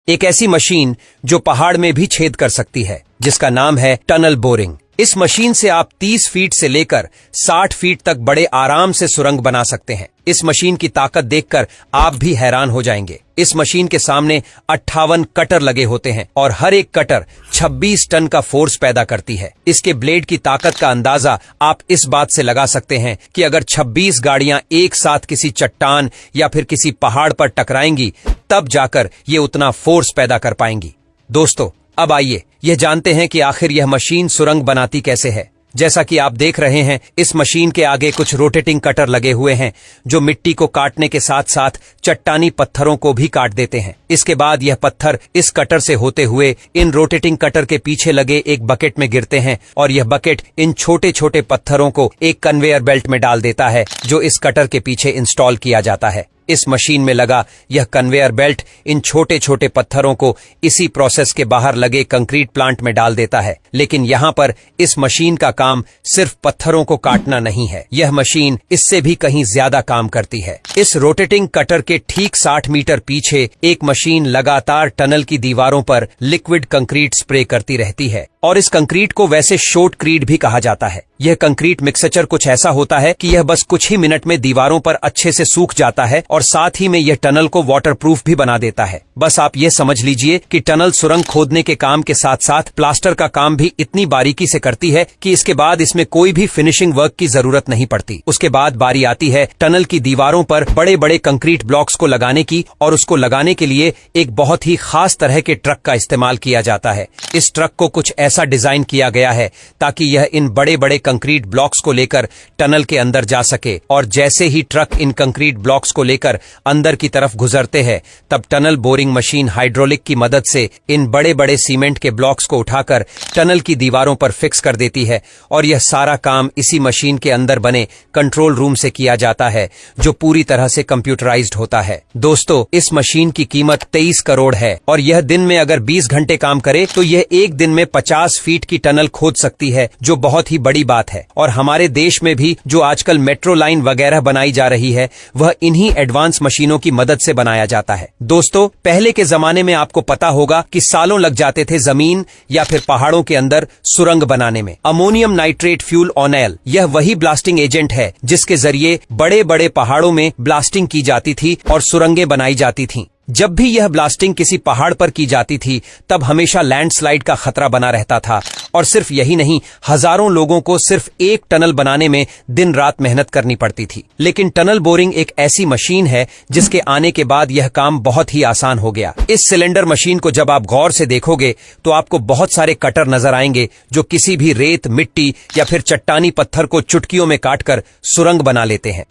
एक ऐसी मशीन जो पहाड़ में भी छेद कर सकती है, जिसका नाम है टनल बोरिंग। इस मशीन से आप 30 फीट से लेकर 60 फीट तक बड़े आराम से सुरंग बना सकते हैं। इस मशीन की ताकत देखकर आप भी हैरान हो जाएंगे। इस मशीन के सामने 58 कटर लगे होते हैं और हर एक कटर 26 टन का फोर्स पैदा करती है। इसके ब्लेड की ताकत का अंदाजा आप इस बात से लगा सकते हैं कि अगर 26 गाड़ियां एक साथ किसी चट्टान या फिर किसी पहाड़ पर टकराएंगी, तब जाकर ये उतना फोर्स पैदा कर पाएंगी। दोस्तों, अब आइए यह जानते हैं कि आखिर यह मशीन सुरंग बनाती कैसे है। जैसा कि आप देख रहे हैं, इस मशीन के आगे कुछ रोटेटिंग कटर लगे हुए हैं जो मिट्टी को काटने के साथ साथ चट्टानी पत्थरों को भी काट देते हैं। इसके बाद यह पत्थर इस कटर से होते हुए इन रोटेटिंग कटर के पीछे लगे एक बकेट में गिरते हैं और यह बकेट इन छोटे छोटे पत्थरों को एक कन्वेयर बेल्ट में डाल देता है, जो इस कटर के पीछे इंस्टॉल किया जाता है। इस मशीन में लगा यह कन्वेयर बेल्ट इन छोटे छोटे पत्थरों को इसी प्रोसेस के बाहर लगे कंक्रीट प्लांट में डाल देता है। लेकिन यहाँ पर इस मशीन का काम सिर्फ पत्थरों को काटना नहीं है, यह मशीन इससे भी कहीं ज्यादा काम करती है। इस रोटेटिंग कटर के ठीक 60 मीटर पीछे एक मशीन लगातार टनल की दीवारों पर लिक्विड कंक्रीट स्प्रे करती रहती है और इस कंक्रीट को वैसे शॉटक्रीट भी कहा जाता है। यह कंक्रीट मिक्सचर कुछ ऐसा होता है कि यह बस कुछ ही मिनट में दीवारों पर अच्छे से सूख जाता है और साथ ही में यह टनल को वाटरप्रूफ भी बना देता है। बस आप ये समझ लीजिए कि टनल सुरंग खोदने के काम के साथ साथ प्लास्टर का काम भी इतनी बारीकी से करती है कि इसके बाद इसमें कोई भी फिनिशिंग वर्क की जरूरत नहीं पड़ती। उसके बाद बारी आती है टनल की दीवारों पर बड़े बड़े कंक्रीट ब्लॉक्स को लगाने की, और उसको लगाने के लिए एक बहुत ही खास तरह के ट्रक का इस्तेमाल किया जाता है। इस ट्रक को कुछ ऐसा डिजाइन किया गया है ताकि यह इन बड़े बड़े कंक्रीट ब्लॉक्स को लेकर टनल के अंदर जा सके, और जैसे ही ट्रक इन कंक्रीट ब्लॉक्स को लेकर अंदर की तरफ गुजरते हैं, तब टनल बोरिंग मशीन हाइड्रोलिक की मदद से इन बड़े बड़े सीमेंट के ब्लॉक्स को उठाकर टनल की दीवारों पर फिक्स कर देती है। और यह सारा काम इसी मशीन के अंदर बने कंट्रोल रूम से किया जाता है, जो पूरी तरह से कंप्यूटराइज्ड होता है। दोस्तों, इस मशीन की कीमत 23 करोड़ है और यह दिन में अगर 20 घंटे काम करे तो यह एक दिन में 50 फीट की टनल खोद सकती है, जो बहुत ही बड़ी बात है। और हमारे देश में भी जो आजकल मेट्रो लाइन वगैरह बनाई जा रही है, वह इन्हीं एडवांस मशीनों की मदद से बनाया जाता है। दोस्तों, पहले के जमाने में आपको पता होगा कि सालों लग जाते थे जमीन या फिर पहाड़ों के अंदर सुरंग बनाने में। अमोनियम नाइट्रेट फ्यूल ऑनेल, यह वही ब्लास्टिंग एजेंट है जिसके जरिए बड़े बड़े पहाड़ों में ब्लास्टिंग की जाती थी और सुरंगें बनाई जाती थीं। जब भी यह ब्लास्टिंग किसी पहाड़ पर की जाती थी, तब हमेशा लैंडस्लाइड का खतरा बना रहता था। और सिर्फ यही नहीं, हजारों लोगों को सिर्फ एक टनल बनाने में दिन रात मेहनत करनी पड़ती थी। लेकिन टनल बोरिंग एक ऐसी मशीन है जिसके आने के बाद यह काम बहुत ही आसान हो गया। इस सिलेंडर मशीन को जब आप गौर से देखोगे तो आपको बहुत सारे कटर नजर आएंगे जो किसी भी रेत, मिट्टी या फिर चट्टानी पत्थर को चुटकियों में काटकर सुरंग बना लेते हैं।